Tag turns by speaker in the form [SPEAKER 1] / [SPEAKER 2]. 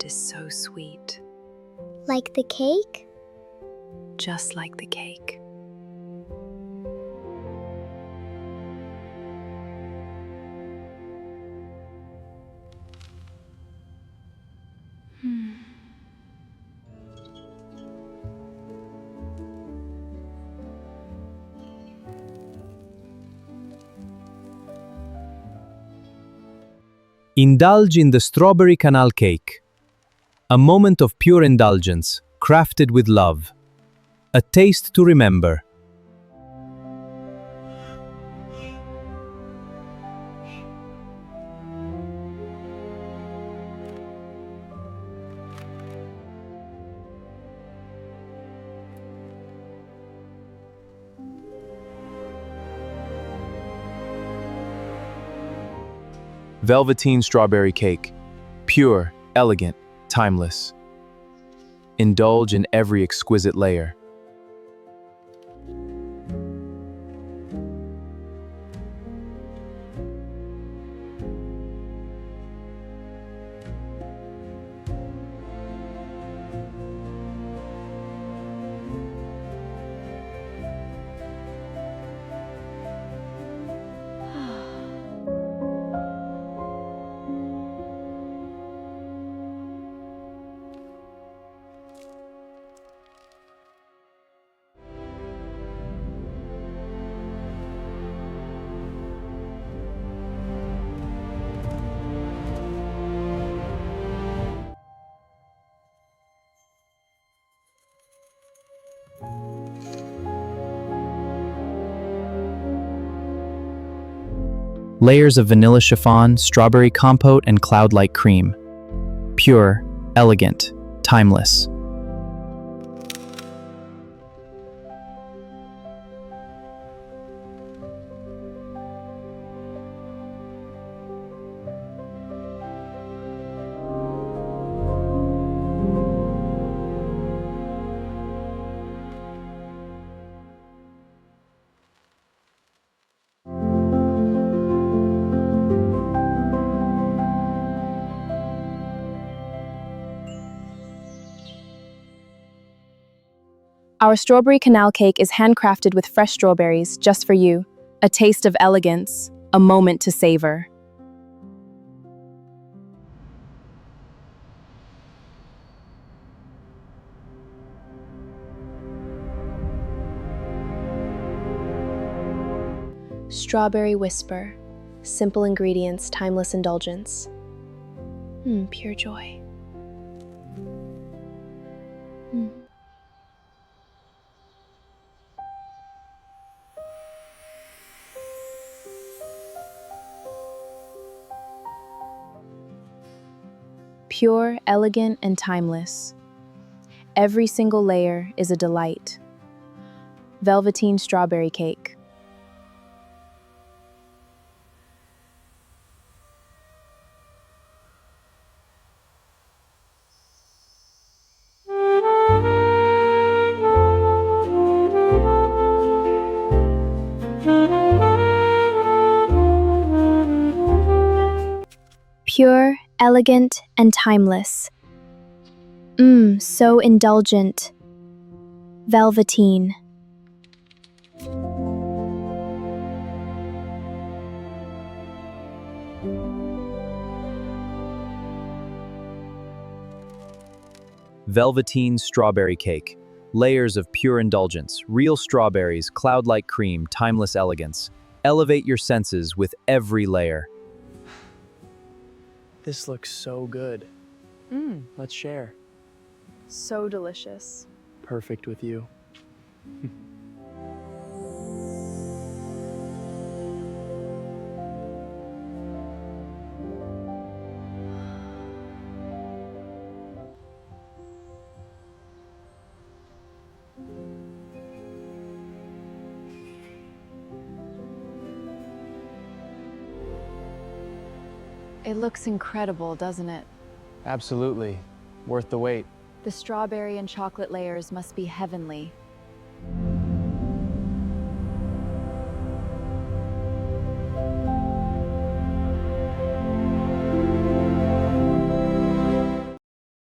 [SPEAKER 1] is so sweet,
[SPEAKER 2] Like the cake?
[SPEAKER 1] just like the cake.
[SPEAKER 3] Indulge in the strawberry canal cake. A moment of pure indulgence, crafted with love. A taste to remember. Velveteen strawberry cake. Pure, elegant, timeless. Indulge in every exquisite layer. Layers of vanilla chiffon, strawberry compote, and cloud-like cream. Pure, elegant, timeless.
[SPEAKER 4] Our strawberry canal cake is handcrafted with fresh strawberries just for you. A taste of elegance, a moment to savor. Strawberry Whisper. Simple ingredients, timeless indulgence. Pure joy. Pure, elegant, and timeless. Every single layer is a delight. Velveteen strawberry cake.
[SPEAKER 2] Pure, elegant, and timeless. So indulgent. Velveteen.
[SPEAKER 3] Velveteen strawberry cake. Layers of pure indulgence, real strawberries, cloud-like cream, timeless elegance. Elevate your senses with every layer.
[SPEAKER 5] This looks so good. Let's share.
[SPEAKER 4] So delicious.
[SPEAKER 5] Perfect with you.
[SPEAKER 6] It looks incredible, doesn't it?
[SPEAKER 5] Absolutely. Worth the wait.
[SPEAKER 6] The strawberry and chocolate layers must be heavenly.